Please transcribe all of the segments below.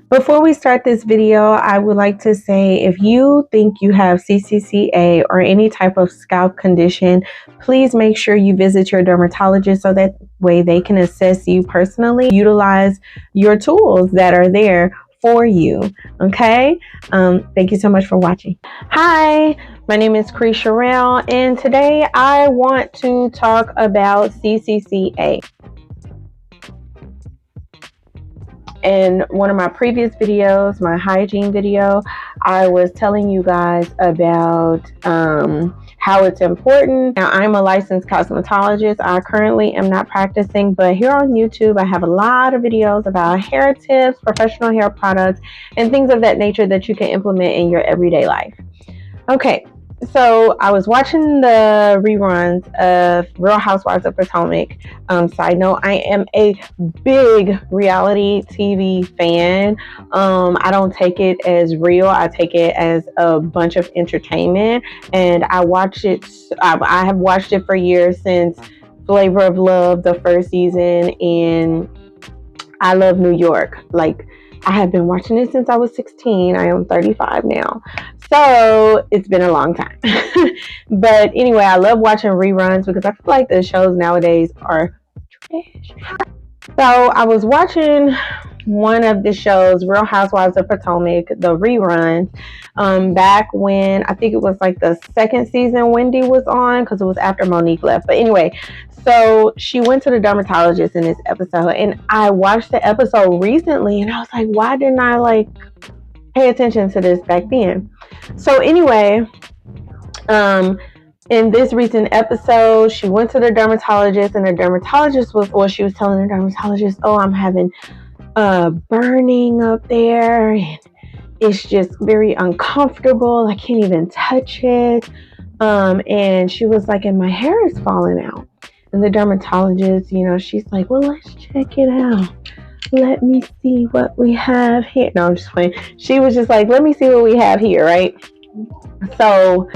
Before we start this video, I would like to say if you think you have CCCA or any type of scalp condition, please make sure you visit your dermatologist so that way they can assess you personally, utilize your tools that are there for you. Okay? Thank you so much for watching. Hi, my name is Chere'l, and today I want to talk about CCCA. In one of my previous videos, my hygiene video, I was telling you guys about how it's important. Now, I'm a licensed cosmetologist. I currently am not practicing, but here on YouTube, I have a lot of videos about hair tips, professional hair products, and things of that nature that you can implement in your everyday life. Okay. So I was watching the reruns of Real Housewives of Potomac. Side note, I am a big reality TV fan. I don't take it as real. I take it as a bunch of entertainment, and I watch it. I have watched it for years, since Flavor of Love, the first season, and I Love New York. Like, I have been watching it since I was 16. I am 35 now. So it's been a long time. But anyway, I love watching reruns because I feel like the shows nowadays are trash. So I was watching one of the shows, Real Housewives of Potomac, the reruns, back when I think it was like the second season Wendy was on, because it was after Monique left. But anyway, so she went to the dermatologist in this episode, and I watched the episode recently, and I was like, why didn't I pay attention to this back then? So anyway, in this recent episode, she went to the dermatologist, and the dermatologist she was telling the dermatologist, oh, I'm having burning up there, and it's just very uncomfortable. I can't even touch it. And she was like, and my hair is falling out. And the dermatologist, she's like, well, let's check it out. Let me see what we have here. No, I'm just playing. She was just like, let me see what we have here, right? So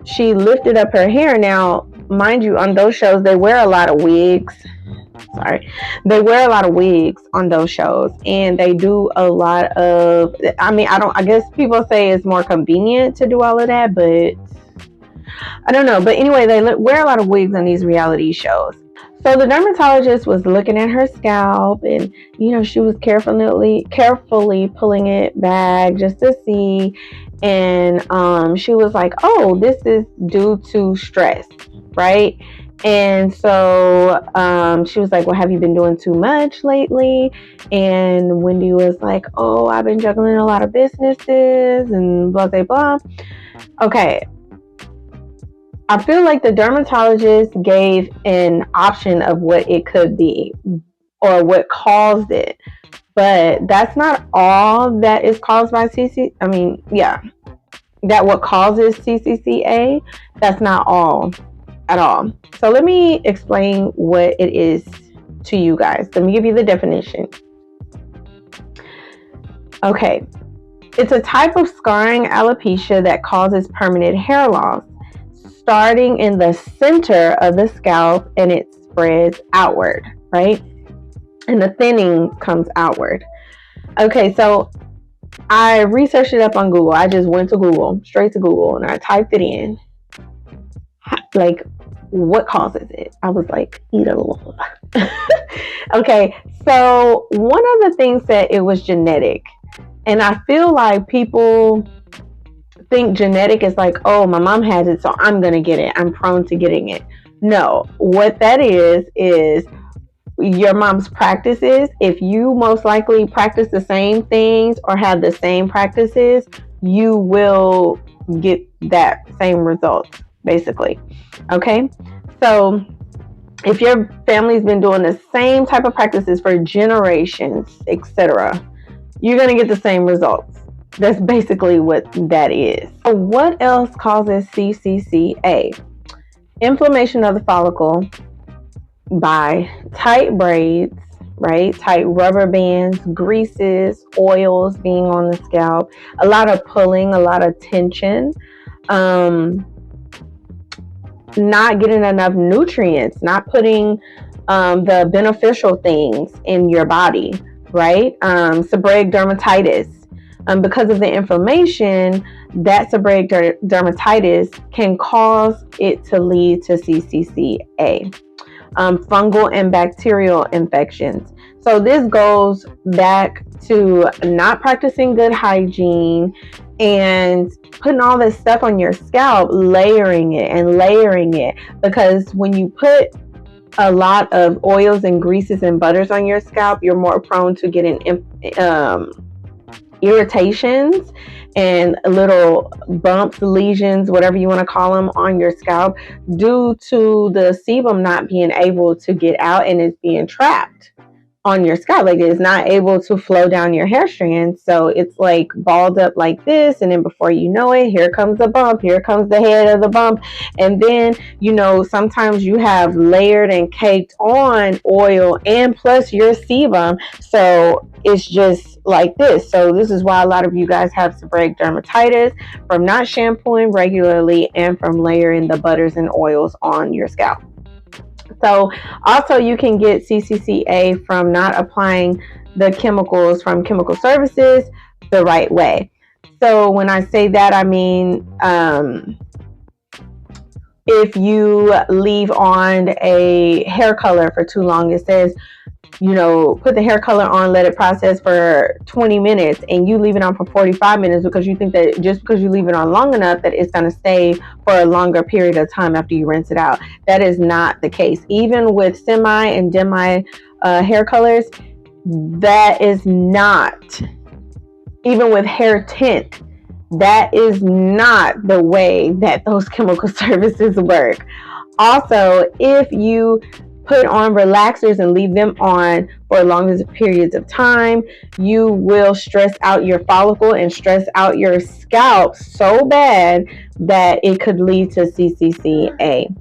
she lifted up her hair. Now, mind you, on those shows, they wear a lot of wigs. They wear a lot of wigs on those shows, and they do a lot of, I guess people say it's more convenient to do all of that, but I don't know. But anyway, they wear a lot of wigs on these reality shows. So the dermatologist was looking at her scalp, and she was carefully pulling it back just to see, and she was like, oh, this is due to stress, right? And so she was like, well, have you been doing too much lately? And Wendy was like, oh, I've been juggling a lot of businesses and blah, blah, blah. Okay. I feel like the dermatologist gave an option of what it could be or what caused it. But that's not all that is caused by that what causes CCCA. That's not all at all. So let me explain what it is to you guys. Let me give you the definition. Okay. It's a type of scarring alopecia that causes permanent hair loss, starting in the center of the scalp, and it spreads outward, right? And the thinning comes outward. Okay, so I researched it up on Google. I just went to Google, straight to Google, and I typed it in. Like, what causes it? I was like, eat a little. Okay, so one of the things said it was genetic. And I feel like people think genetic is like, oh, my mom has it, so I'm gonna get it. I'm prone to getting it. No, what that is your mom's practices. If you most likely practice the same things or have the same practices, you will get that same result, basically. Okay, so if your family's been doing the same type of practices for generations, etc., you're gonna get the same results. That's basically what that is. So what else causes CCCA? Inflammation of the follicle by tight braids, right? Tight rubber bands, greases, oils being on the scalp, a lot of pulling, a lot of tension, not getting enough nutrients, not putting the beneficial things in your body. right? Seborrheic dermatitis. Because of the inflammation, that seborrheic dermatitis can cause it to lead to CCCA. Fungal and bacterial infections. So this goes back to not practicing good hygiene and putting all this stuff on your scalp, layering it, because when you put a lot of oils and greases and butters on your scalp, you're more prone to getting irritations and little bumps, lesions, whatever you want to call them, on your scalp due to the sebum not being able to get out and it's being trapped on your scalp. Like, it's not able to flow down your hair strands, so it's like balled up like this, and then before you know it, here comes the bump, here comes the head of the bump, and then, you know, sometimes you have layered and caked on oil and plus your sebum, so it's just like this. So this is why a lot of you guys have seborrheic dermatitis, from not shampooing regularly and from layering the butters and oils on your scalp. So also you can get CCCA from not applying the chemicals from chemical services the right way. So when I say that, I mean, if you leave on a hair color for too long, it says, you know, put the hair color on, let it process for 20 minutes, and you leave it on for 45 minutes because you think that just because you leave it on long enough that it's going to stay for a longer period of time after you rinse it out. That is not the case. Even with semi and demi hair colors, that is not, even with hair tint, that is not the way that those chemical services work. Also, if you put on relaxers and leave them on for longer periods of time, you will stress out your follicle and stress out your scalp so bad that it could lead to CCCA.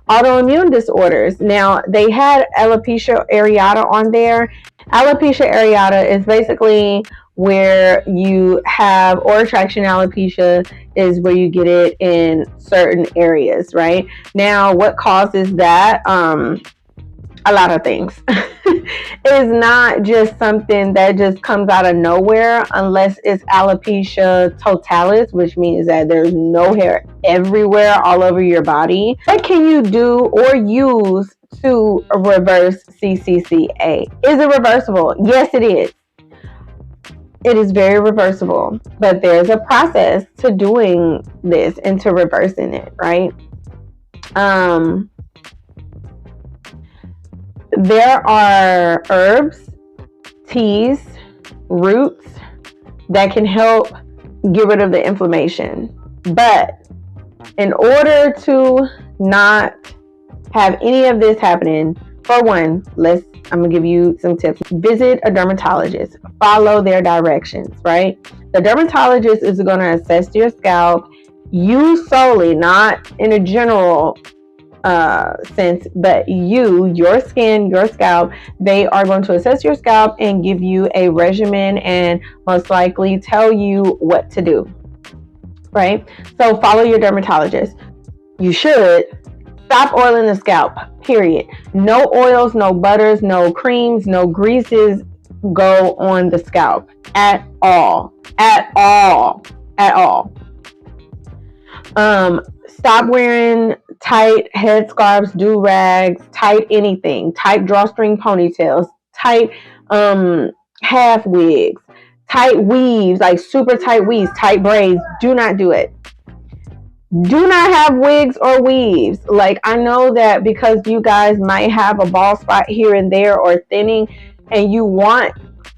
Autoimmune disorders. Now, they had alopecia areata on there. Alopecia areata is basically where you have, or traction alopecia is where you get it in certain areas, right? Now, what causes that? A lot of things. It's not just something that just comes out of nowhere unless it's alopecia totalis, which means that there's no hair everywhere all over your body. What can you do or use to reverse CCCA? Is it reversible? Yes, it is. It is very reversible, but there's a process to doing this and to reversing it, right? There are herbs, teas, roots that can help get rid of the inflammation. But in order to not have any of this happening, for one, I'm going to give you some tips. Visit a dermatologist. Follow their directions, right? The dermatologist is going to assess your scalp, you solely, not in a general sense, but your skin, your scalp. They are going to assess your scalp and give you a regimen and most likely tell you what to do, right? So follow your dermatologist. You should stop oiling the scalp, period. No oils, no butters, no creams, no greases go on the scalp at all. Stop wearing tight headscarves, do-rags, tight anything, tight drawstring ponytails, tight half wigs, tight weaves, like super tight weaves, tight braids. Do not do it. Do not have wigs or weaves. Like, I know that because you guys might have a bald spot here and there or thinning and you want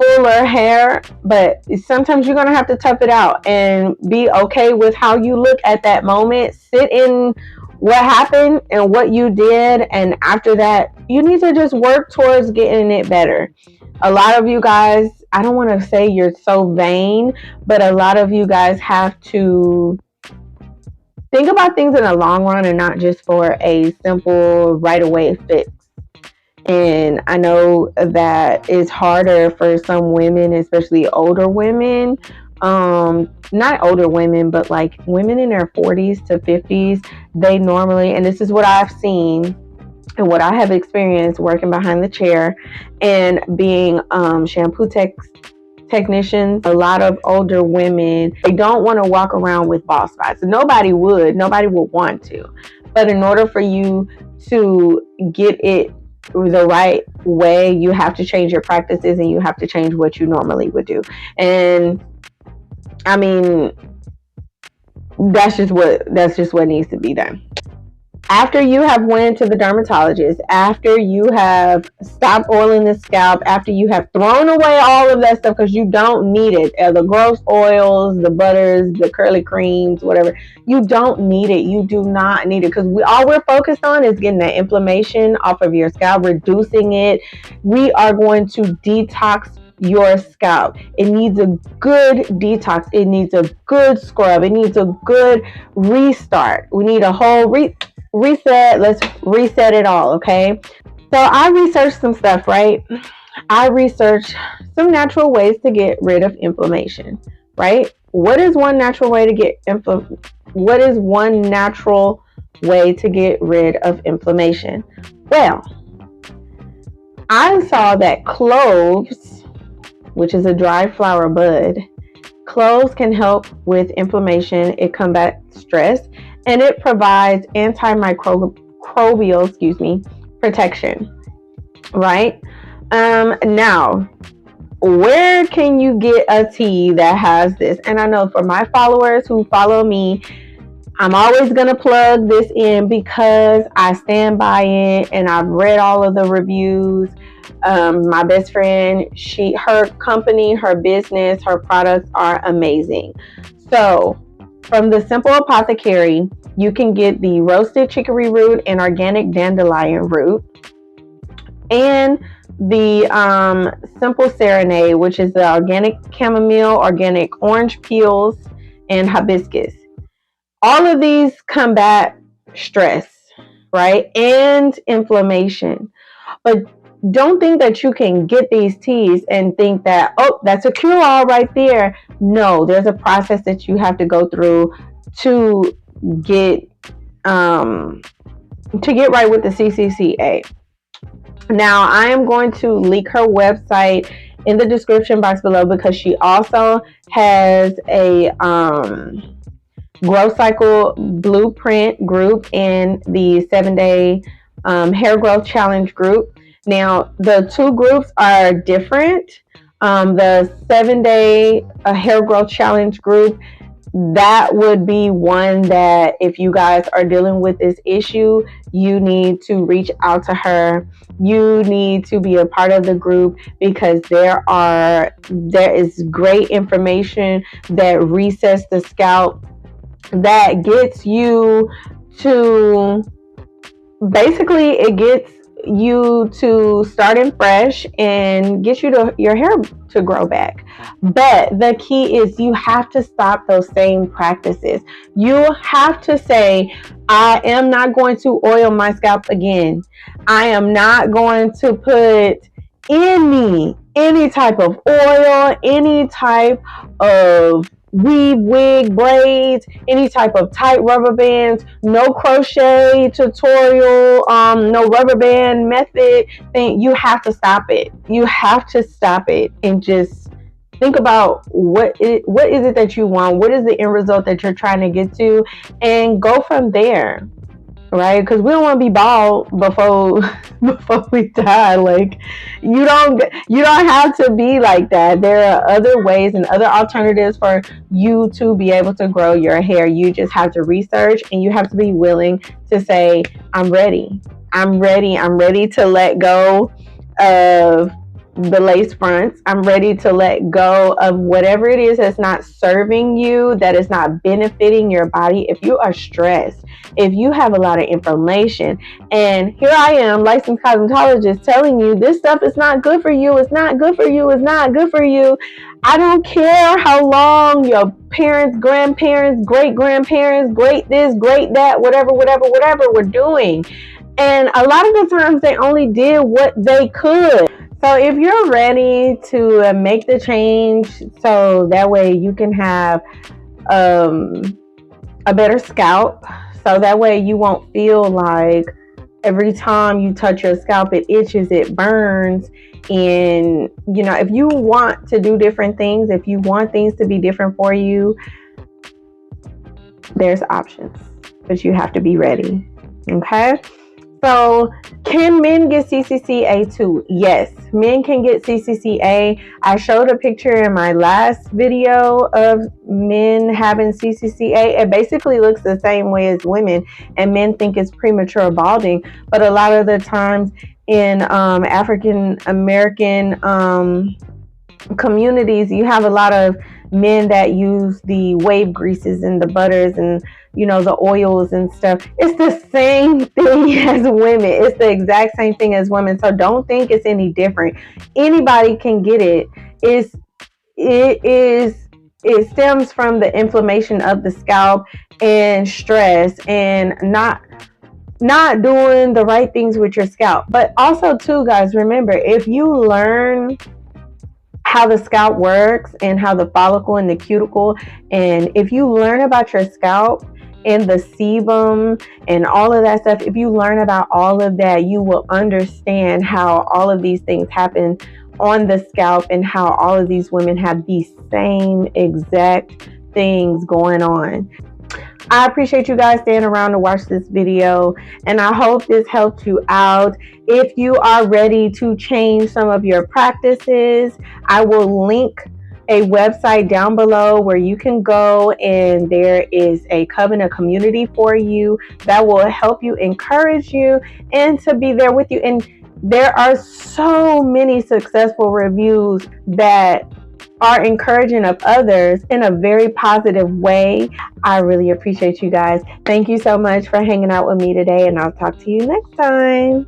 fuller hair, but sometimes you're going to have to tough it out and be okay with how you look at that moment. Sit in what happened and what you did, and after that you need to just work towards getting it better. A lot of you guys, I don't want to say you're so vain, but a lot of you guys have to think about things in the long run and not just for a simple right away fix. And I know that it's harder for some women, especially older women, not older women, but like women in their 40s to 50s. They normally, and this is what I've seen, and what I have experienced working behind the chair and being shampoo technicians, a lot of older women, they don't want to walk around with bald spots. Nobody would want to. But in order for you to get it the right way, you have to change your practices and you have to change what you normally would do. And I mean, that's just what needs to be done. After you have went to the dermatologist, after you have stopped oiling the scalp, after you have thrown away all of that stuff because you don't need it, the gross oils, the butters, the curly creams, whatever, you don't need it. You do not need it, because all we're focused on is getting that inflammation off of your scalp, reducing it. We are going to detox your scalp. It needs a good detox. It needs a good scrub. It needs a good restart. We need a whole reset. Let's reset it all. Okay, so I researched some stuff, right? I researched some natural ways to get rid of inflammation, right? What is one natural way to get rid of inflammation? Well, I saw that cloves, which is a dry flower bud, cloves can help with inflammation. It combats stress, and it provides antimicrobial, protection, right? Now, where can you get a tea that has this? And I know for my followers who follow me, I'm always going to plug this in because I stand by it and I've read all of the reviews. My best friend, her company, her business, her products are amazing. So from the Cynple Apothecary, you can get the roasted chicory root and organic dandelion root, and the Cynple Serenade, which is the organic chamomile, organic orange peels, and hibiscus. All of these combat stress, right, and inflammation. But don't think that you can get these teas and think that, oh, that's a cure-all right there. No, there's a process that you have to go through to get right with the CCCA. Now, I am going to link her website in the description box below, because she also has a growth cycle blueprint group and the 7-day hair growth challenge group. Now, the two groups are different. The 7-day hair growth challenge group, that would be one that if you guys are dealing with this issue, you need to reach out to her. You need to be a part of the group, because there is great information that resets the scalp, that gets you to, basically it gets you to starting fresh and get you to your hair to grow back. But the key is you have to stop those same practices. You have to say, I am not going to oil my scalp again. I am not going to put any type of oil, any type of weave, wig, braids, any type of tight rubber bands, no crochet tutorial, no rubber band method thing. You have to stop it. You have to stop it and just think about what is it that you want? What is the end result that you're trying to get to? And go from there. Right? Because we don't want to be bald before we die. Like, you don't have to be like that. There are other ways and other alternatives for you to be able to grow your hair. You just have to research, and you have to be willing to say, I'm ready to let go of the lace fronts. I'm ready to let go of whatever it is that's not serving you, that is not benefiting your body. If you are stressed, if you have a lot of inflammation, and here I am, licensed cosmetologist, telling you this stuff is not good for you, it's not good for you, it's not good for you. I don't care how long your parents, grandparents, great-grandparents, great this, great that, whatever we're doing. And a lot of the times they only did what they could. So if you're ready to make the change, so that way you can have a better scalp, so that way you won't feel like every time you touch your scalp, it itches, it burns. And you know, if you want to do different things, if you want things to be different for you, there's options, but you have to be ready. Okay. So can men get CCCA too? Yes, men can get CCCA. I showed a picture in my last video of men having CCCA. It basically looks the same way as women, and men think it's premature balding. But a lot of the times in African American communities, you have a lot of men that use the wave greases and the butters and, you know, the oils and stuff. It's the same thing as women. It's the exact same thing as women. So don't think it's any different. Anybody can get it. It stems from the inflammation of the scalp and stress and not doing the right things with your scalp. But also too, guys, remember, if you learn how the scalp works and how the follicle and the cuticle, and if you learn about your scalp and the sebum and all of that stuff, if you learn about all of that, you will understand how all of these things happen on the scalp and how all of these women have these same exact things going on. I appreciate you guys staying around to watch this video, and I hope this helped you out. If you are ready to change some of your practices, I will link a website down below where you can go, and there is a covenant community for you that will help you, encourage you, and to be there with you. And there are so many successful reviews that are encouraging of others in a very positive way. I really appreciate you guys. Thank you so much for hanging out with me today, and I'll talk to you next time.